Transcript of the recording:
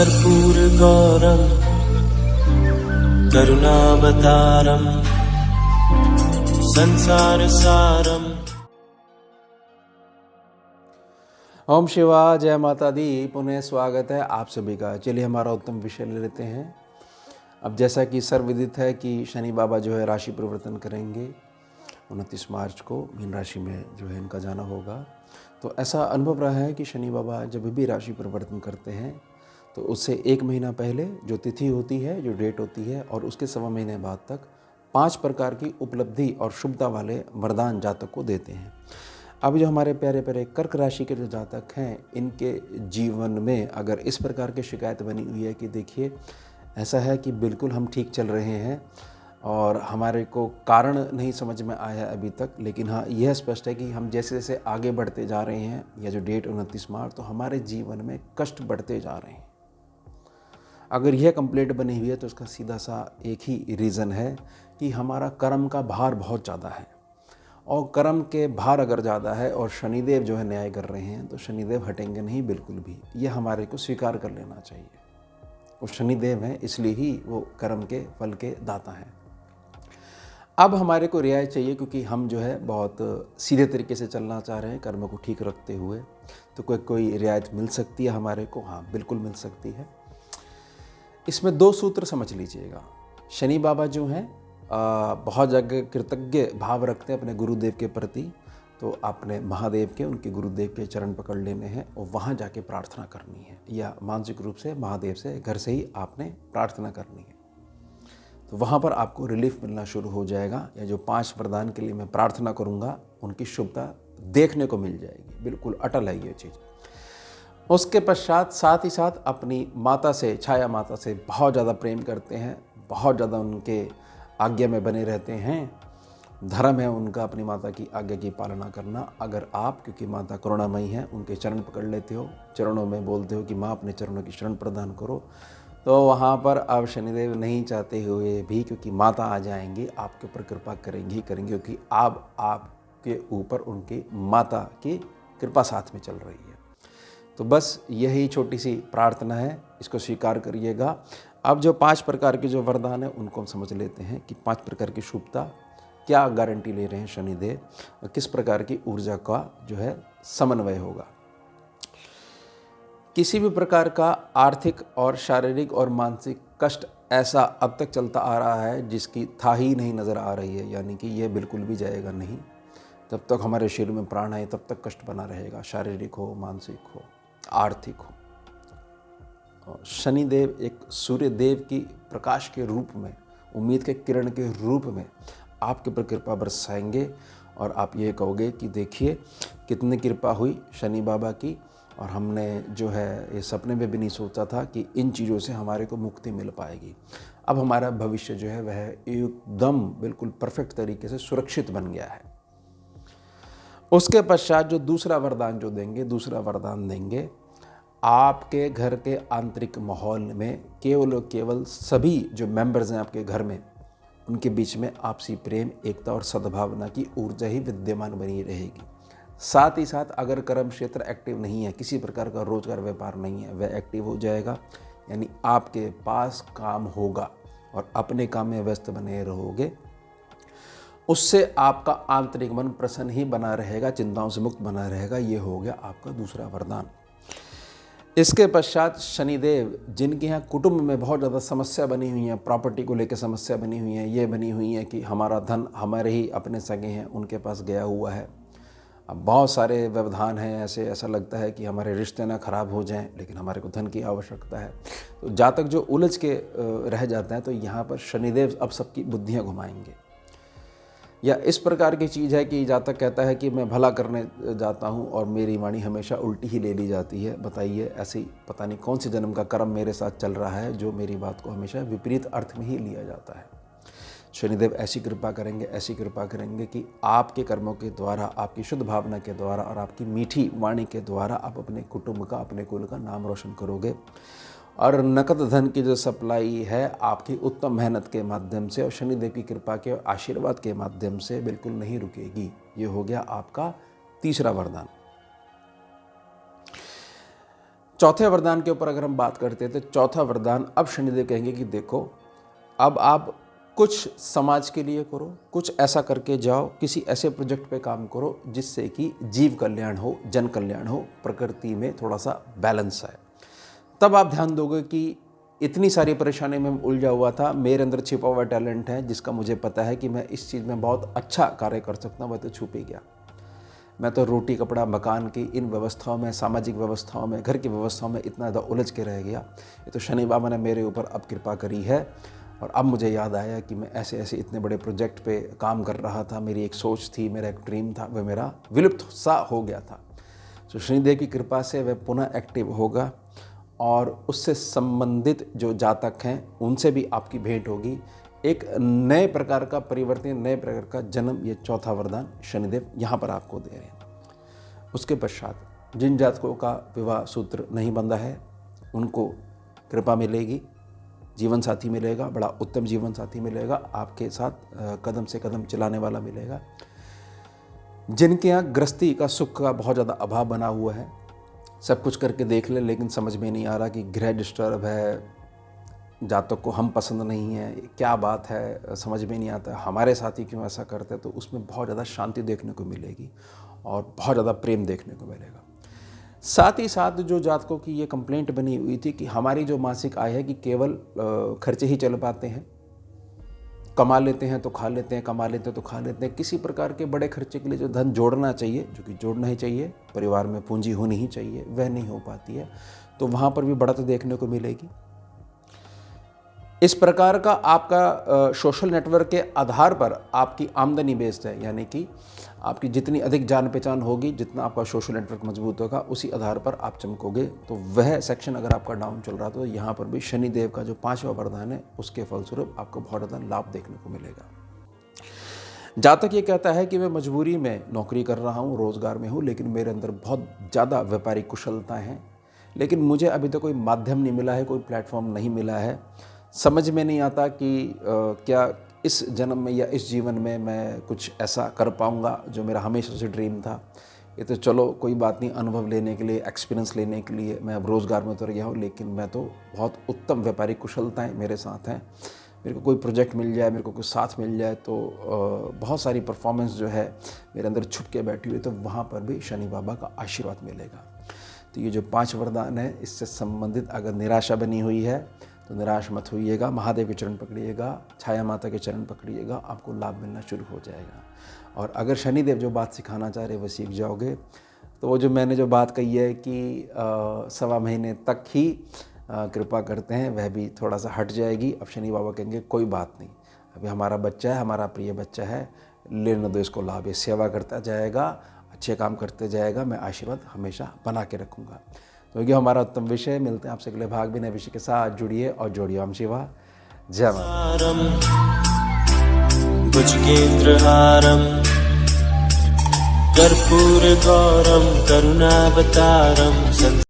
कर्पूरगौरं करुणावतारं संसारसारम्। ओम शिवा, जय माता दी। पुनः स्वागत है आप सभी का। चलिए हमारा उत्तम विषय ले लेते हैं। अब जैसा कि सर्वविदित है कि शनि बाबा जो है राशि परिवर्तन करेंगे 29 मार्च को मीन राशि में जो है इनका जाना होगा। तो ऐसा अनुभव रहा है कि शनि बाबा जब भी राशि परिवर्तन करते हैं तो उससे 1 महीना पहले जो तिथि होती है, जो डेट होती है, और उसके 1.25 महीने बाद तक 5 प्रकार की उपलब्धि और शुभता वाले वरदान जातक को देते हैं। अब जो हमारे प्यारे प्यारे कर्क राशि के जो जातक हैं, इनके जीवन में अगर इस प्रकार की शिकायत बनी हुई है कि देखिए ऐसा है कि बिल्कुल हम ठीक चल रहे हैं और हमारे को कारण नहीं समझ में आया अभी तक, लेकिन हाँ यह स्पष्ट है कि हम जैसे जैसे आगे बढ़ते जा रहे हैं, या जो डेट 29 मार्च, तो हमारे जीवन में कष्ट बढ़ते जा रहे हैं। अगर यह कंप्लेंट बनी हुई है तो उसका सीधा सा एक ही रीज़न है कि हमारा कर्म का भार बहुत ज़्यादा है, और कर्म के भार अगर ज़्यादा है और शनिदेव जो है न्याय कर रहे हैं तो शनिदेव हटेंगे नहीं बिल्कुल भी। ये हमारे को स्वीकार कर लेना चाहिए। वो शनिदेव हैं, इसलिए ही वो कर्म के फल के दाता हैं। अब हमारे को रियायत चाहिए, क्योंकि हम जो है बहुत सीधे तरीके से चलना चाह रहे हैं कर्म को ठीक रखते हुए। तो कोई रियायत मिल सकती है हमारे को? हाँ, बिल्कुल मिल सकती है। इसमें 2 सूत्र समझ लीजिएगा। शनि बाबा जो हैं बहुत जगह कृतज्ञ भाव रखते हैं अपने गुरुदेव के प्रति। तो आपने महादेव के, उनके गुरुदेव के चरण पकड़ लेने हैं और वहाँ जाके प्रार्थना करनी है, या मानसिक रूप से महादेव से घर से ही आपने प्रार्थना करनी है। तो वहाँ पर आपको रिलीफ मिलना शुरू हो जाएगा, या जो 5 वरदान के लिए मैं प्रार्थना करूँगा उनकी शुभता देखने को मिल जाएगी। बिल्कुल अटल है ये चीज़। उसके पश्चात साथ ही साथ अपनी माता से, छाया माता से बहुत ज़्यादा प्रेम करते हैं, बहुत ज़्यादा उनके आज्ञा में बने रहते हैं। धर्म है उनका अपनी माता की आज्ञा की पालना करना। अगर आप, क्योंकि माता करुणामयी हैं, उनके चरण पकड़ लेते हो, चरणों में बोलते हो कि माँ अपने चरणों की शरण प्रदान करो, तो वहाँ पर अब शनिदेव नहीं चाहते हुए भी, क्योंकि माता आ जाएंगी, आपके ऊपर कृपा करेंगी ही करेंगी, क्योंकि अब आपके ऊपर उनकी माता की कृपा साथ में चल रही है। तो बस यही छोटी सी प्रार्थना है, इसको स्वीकार करिएगा। अब जो 5 प्रकार के जो वरदान है उनको हम समझ लेते हैं कि 5 प्रकार की शुभता क्या गारंटी ले रहे हैं शनिदेव, और किस प्रकार की ऊर्जा का जो है समन्वय होगा। किसी भी प्रकार का आर्थिक और शारीरिक और मानसिक कष्ट ऐसा अब तक चलता आ रहा है जिसकी था ही नहीं नज़र आ रही है, यानी कि यह बिल्कुल भी जाएगा नहीं। जब तक हमारे शरीर में प्राण है तब तक कष्ट बना रहेगा, शारीरिक हो, मानसिक हो, आर्थिक हो। शनिदेव एक सूर्य देव की प्रकाश के रूप में, उम्मीद के किरण के रूप में आपके ऊपर कृपा बरसाएंगे, और आप ये कहोगे कि देखिए कितनी कृपा हुई शनि बाबा की, और हमने जो है ये सपने में भी नहीं सोचा था कि इन चीज़ों से हमारे को मुक्ति मिल पाएगी। अब हमारा भविष्य जो है वह एकदम बिल्कुल परफेक्ट तरीके से सुरक्षित बन गया है। उसके पश्चात जो दूसरा वरदान जो देंगे, दूसरा वरदान देंगे आपके घर के आंतरिक माहौल में केवल और केवल सभी जो मेंबर्स हैं आपके घर में, उनके बीच में आपसी प्रेम, एकता और सद्भावना की ऊर्जा ही विद्यमान बनी रहेगी। साथ ही साथ अगर कर्म क्षेत्र एक्टिव नहीं है, किसी प्रकार का रोजगार व्यापार नहीं है, वह एक्टिव हो जाएगा। यानी आपके पास काम होगा और अपने काम में व्यस्त बने रहोगे। उससे आपका आंतरिक मन प्रसन्न ही बना रहेगा, चिंताओं से मुक्त बना रहेगा। ये हो गया आपका दूसरा वरदान। इसके पश्चात शनिदेव, जिनके यहाँ कुटुंब में बहुत ज़्यादा समस्या बनी हुई है, प्रॉपर्टी को लेकर समस्या बनी हुई है, ये बनी हुई है कि हमारा धन हमारे ही अपने सगे हैं उनके पास गया हुआ है। अब बहुत सारे व्यवधान हैं ऐसे, ऐसा लगता है कि हमारे रिश्ते ना खराब हो जाएं, लेकिन हमारे को धन की आवश्यकता है। तो जातक जो उलझ के रह जाते हैं, तो यहाँ पर शनिदेव अब सबकी बुद्धियाँ घुमाएंगे। या इस प्रकार की चीज़ है कि जातक कहता है कि मैं भला करने जाता हूँ और मेरी वाणी हमेशा उल्टी ही ले ली जाती है। बताइए ऐसी पता नहीं कौन से जन्म का कर्म मेरे साथ चल रहा है जो मेरी बात को हमेशा विपरीत अर्थ में ही लिया जाता है। शनिदेव ऐसी कृपा करेंगे, ऐसी कृपा करेंगे कि आपके कर्मों के द्वारा, आपकी शुद्ध भावना के द्वारा और आपकी मीठी वाणी के द्वारा आप अपने कुटुंब का, अपने कुल का नाम रोशन करोगे। और नकद धन की जो सप्लाई है आपकी उत्तम मेहनत के माध्यम से और शनिदेव की कृपा के आशीर्वाद के माध्यम से बिल्कुल नहीं रुकेगी। ये हो गया आपका तीसरा वरदान। चौथे वरदान के ऊपर अगर हम बात करते हैं तो चौथा वरदान अब शनिदेव कहेंगे कि देखो, अब आप कुछ समाज के लिए करो, कुछ ऐसा करके जाओ, किसी ऐसे प्रोजेक्ट पे काम करो जिससे कि जीव कल्याण हो, जन कल्याण हो, प्रकृति में थोड़ा सा बैलेंस आए। तब आप ध्यान दोगे कि इतनी सारी परेशानी में उलझा हुआ था, मेरे अंदर छिपा हुआ टैलेंट है जिसका मुझे पता है कि मैं इस चीज़ में बहुत अच्छा कार्य कर सकता हूँ, वह तो छुप ही गया। मैं तो रोटी कपड़ा मकान की इन व्यवस्थाओं में, सामाजिक व्यवस्थाओं में, घर की व्यवस्थाओं में इतना ज़्यादा उलझ के रह गया। ये तो शनि बाबा ने मेरे ऊपर अब कृपा करी है। और अब मुझे याद आया कि मैं ऐसे ऐसे इतने बड़े प्रोजेक्ट पे काम कर रहा था, मेरी एक सोच थी, मेरा एक ड्रीम था, वह मेरा विलुप्त सा हो गया था। तो शनिदेव की कृपा से वह पुनः एक्टिव होगा और उससे संबंधित जो जातक हैं उनसे भी आपकी भेंट होगी। एक नए प्रकार का परिवर्तन, नए प्रकार का जन्म, ये चौथा वरदान शनिदेव यहाँ पर आपको दे रहे हैं। उसके पश्चात जिन जातकों का विवाह सूत्र नहीं बंधा है उनको कृपा मिलेगी, जीवन साथी मिलेगा, बड़ा उत्तम जीवन साथी मिलेगा, आपके साथ कदम से कदम चलाने वाला मिलेगा। जिनके यहाँ गृहस्थी का सुख का बहुत ज़्यादा अभाव बना हुआ है, सब कुछ करके देख ले लेकिन समझ में नहीं आ रहा कि गृह डिस्टर्ब है, जातक को हम पसंद नहीं है, क्या बात है, समझ में नहीं आता हमारे साथी क्यों ऐसा करते हैं, तो उसमें बहुत ज़्यादा शांति देखने को मिलेगी और बहुत ज़्यादा प्रेम देखने को मिलेगा। साथ ही साथ जो जातकों की ये कंप्लेंट बनी हुई थी कि हमारी जो मासिक आय है कि केवल खर्चे ही चल पाते हैं, कमा लेते हैं तो खा लेते हैं, कमा लेते हैं तो खा लेते हैं, किसी प्रकार के बड़े खर्चे के लिए जो धन जोड़ना चाहिए, जो कि जोड़ना ही चाहिए, परिवार में पूंजी होनी ही चाहिए, वह नहीं हो पाती है। तो वहाँ पर भी बढ़त देखने को मिलेगी। इस प्रकार का आपका सोशल नेटवर्क के आधार पर आपकी आमदनी बेस्ड है, यानी कि आपकी जितनी अधिक जान पहचान होगी, जितना आपका सोशल नेटवर्क मजबूत होगा, उसी आधार पर आप चमकोगे। तो वह सेक्शन अगर आपका डाउन चल रहा तो यहाँ पर भी शनिदेव का जो 5वां वरदान है उसके फलस्वरूप आपको बहुत ज़्यादा लाभ देखने को मिलेगा। जातक ये कहता है कि मैं मजबूरी में नौकरी कर रहा हूँ, रोज़गार में हूँ, लेकिन मेरे अंदर बहुत ज़्यादा व्यापारिक कुशलता हैं, लेकिन मुझे अभी तक कोई माध्यम नहीं मिला है, कोई प्लेटफॉर्म नहीं मिला है। समझ में नहीं आता कि क्या इस जन्म में या इस जीवन में मैं कुछ ऐसा कर पाऊंगा जो मेरा हमेशा से ड्रीम था। ये तो चलो कोई बात नहीं, अनुभव लेने के लिए, एक्सपीरियंस लेने के लिए मैं अब रोज़गार में उतर गया हूँ, लेकिन मैं तो बहुत उत्तम व्यापारिक कुशलताएं मेरे साथ हैं। मेरे को कोई प्रोजेक्ट मिल जाए, मेरे को कुछ साथ मिल जाए तो बहुत सारी परफॉर्मेंस जो है मेरे अंदर छुप के बैठी हुई, तो वहाँ पर भी शनि बाबा का आशीर्वाद मिलेगा। तो ये जो 5 वरदान है, इससे संबंधित अगर निराशा बनी हुई है तो निराश मत होइएगा, महादेव के चरण पकड़िएगा, छाया माता के चरण पकड़िएगा, आपको लाभ मिलना शुरू हो जाएगा। और अगर शनिदेव जो बात सिखाना चाह रहे वो सीख जाओगे, तो वो जो मैंने जो बात कही है कि 1.25 महीने तक ही कृपा करते हैं, वह भी थोड़ा सा हट जाएगी। अब शनि बाबा कहेंगे कोई बात नहीं, अभी हमारा बच्चा है, हमारा प्रिय बच्चा है, लेने दो इसको लाभ, ये सेवा करता जाएगा, अच्छे काम करते जाएगा, मैं आशीर्वाद हमेशा बना के रखूँगा। तो ये हमारा उत्तम विषय। मिलते हैं आपसे अगले भाग में नए विषय के साथ। जुड़िए और जोड़िए। ओम शिवा जय माता। भुजगेन्द्रहारं कर्पूरगौरं करुणावतारं